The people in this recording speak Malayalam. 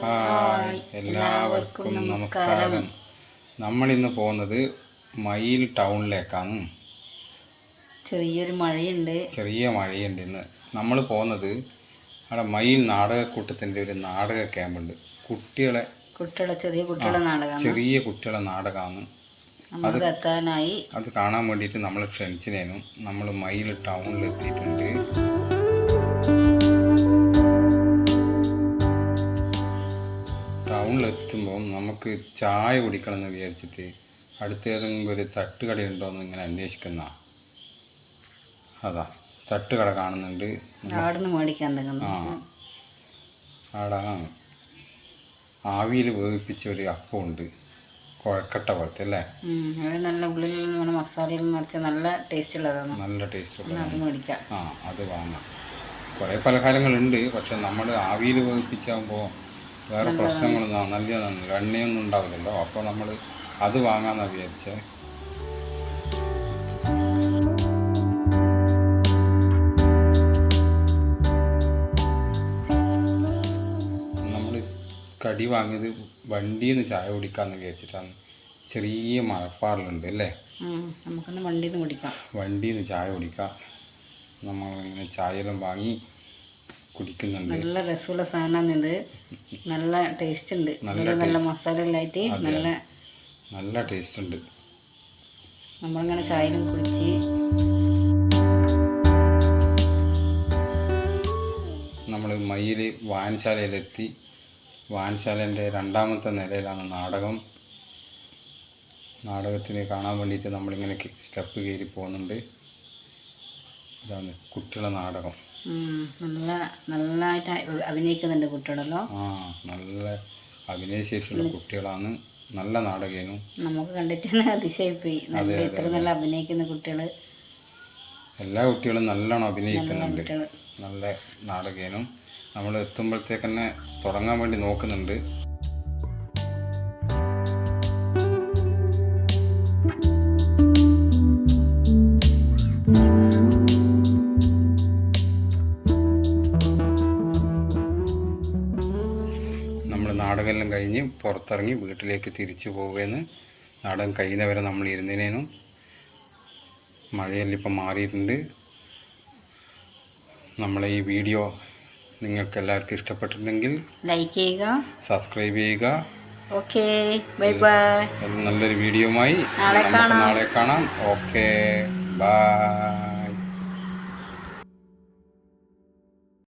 ഹായ്, എല്ലാവർക്കും നമസ്കാരം. നമ്മളിന്ന് പോകുന്നത് മയിൽ ടൗണിലേക്കാണ്. ചെറിയ മഴയുണ്ട്. ഇന്ന് നമ്മൾ പോകുന്നത് അവിടെ മയിൽ നാടകക്കൂട്ടത്തിൻ്റെ ഒരു നാടക ക്യാമ്പുണ്ട്. ചെറിയ കുട്ടികളെ നാടകമാണ്. അത് കാണാൻ വേണ്ടിയിട്ട് നമ്മൾ ക്ഷണിച്ചിനേനും. നമ്മൾ മയിൽ ടൗണിൽ എത്തിയിട്ടുണ്ട്. ടൗണിലെത്തുമ്പോൾ നമുക്ക് ചായ കുടിക്കണമെന്ന് വിചാരിച്ചിട്ട് അടുത്തേതെങ്കിലും ഒരു തട്ടുകടയുണ്ടോ എന്ന് ഇങ്ങനെ അന്വേഷിക്കുന്ന. അതാ തട്ടുകട കാണുന്നുണ്ട്. അവിടെ ആവിയിൽ വേവിപ്പിച്ച ഒരു അപ്പമുണ്ട്, കുഴക്കട്ട പോലത്തെ അല്ലേ. നല്ല ഉള്ളിൽ മസാലയിൽ നല്ല ടേസ്റ്റ് ഉള്ളതാണ്. അത് വാങ്ങാം. കുറേ പലഹാരങ്ങളുണ്ട്, പക്ഷെ നമ്മൾ ആവിയിൽ വേവിപ്പിച്ചാകുമ്പോൾ വേറെ പ്രശ്നങ്ങളൊന്നും നല്ലതാണ്, എണ്ണയൊന്നും ഉണ്ടാവില്ലല്ലോ. അപ്പോൾ നമ്മൾ അത് വാങ്ങാമെന്നാണ് വിചാരിച്ചത്. നമ്മൾ കടി വാങ്ങിയത് വണ്ടിയിൽ നിന്ന് ചായ കുടിക്കാമെന്ന് വിചാരിച്ചിട്ടാണ്. ചെറിയ മഴപ്പാറലുണ്ട് അല്ലേ, നമുക്കൊന്ന് വണ്ടിയിൽ നിന്ന് ചായ കുടിക്കാം. നമ്മളിങ്ങനെ ചായയെല്ലാം വാങ്ങി കുടിക്കുന്നുണ്ട്. നല്ല രസമുള്ള സാധനമാണ് ഇത്. നല്ല ടേസ്റ്റ് ഉണ്ട്. നല്ല മസാല എല്ലായിട്ട് നല്ല ടേസ്റ്റ് ഉണ്ട്. നമ്മളിങ്ങനെ ചായയും കുടിച്ച് നമ്മൾ മയിൽ വായനശാലയിലെത്തി. വായനശാലേൻ്റെ 2ാമത്തെ നിലയിലാണ് നാടകത്തിന് കാണാൻ വേണ്ടിയിട്ട് നമ്മളിങ്ങനെ സ്റ്റെപ്പ് കയറി പോകുന്നുണ്ട്. ഇതാണ് കുട്ടികളെ നാടകം. നന്നായിട്ട് അഭിനയിക്കുന്നുണ്ട് കുട്ടികളല്ലോ. നല്ല അഭിനയശേഷിയുള്ള കുട്ടികളാണ്. നല്ല നാടകേനും നമുക്ക് കണ്ടിട്ട് അതിശയിപ്പോയി. ഇത്ര നല്ല അഭിനയിക്കുന്ന കുട്ടികൾ. എല്ലാ കുട്ടികളും നല്ലോണം അഭിനയിക്കുന്നുണ്ട്. നല്ല നാടകേനും. നമ്മൾ എത്തുമ്പോഴത്തേക്ക് തന്നെ തുടങ്ങാൻ വേണ്ടി നോക്കുന്നുണ്ട്. നാടകമെല്ലാം കഴിഞ്ഞ് പുറത്തിറങ്ങി വീട്ടിലേക്ക് തിരിച്ചു പോവുകയെന്ന്. നാടകം കഴിയുന്നവരെ നമ്മൾ ഇരുന്നതിനേനും. മഴയെല്ലാം ഇപ്പം മാറിയിട്ടുണ്ട്. നമ്മളെ ഈ വീഡിയോ നിങ്ങൾക്ക് എല്ലാവർക്കും ഇഷ്ടപ്പെട്ടിട്ടുണ്ടെങ്കിൽ ലൈക്ക് ചെയ്യുക, സബ്സ്ക്രൈബ് ചെയ്യുക. Okay, bye bye. നല്ലൊരു വീഡിയോയുമായി നാളെ കാണാം. Okay, by.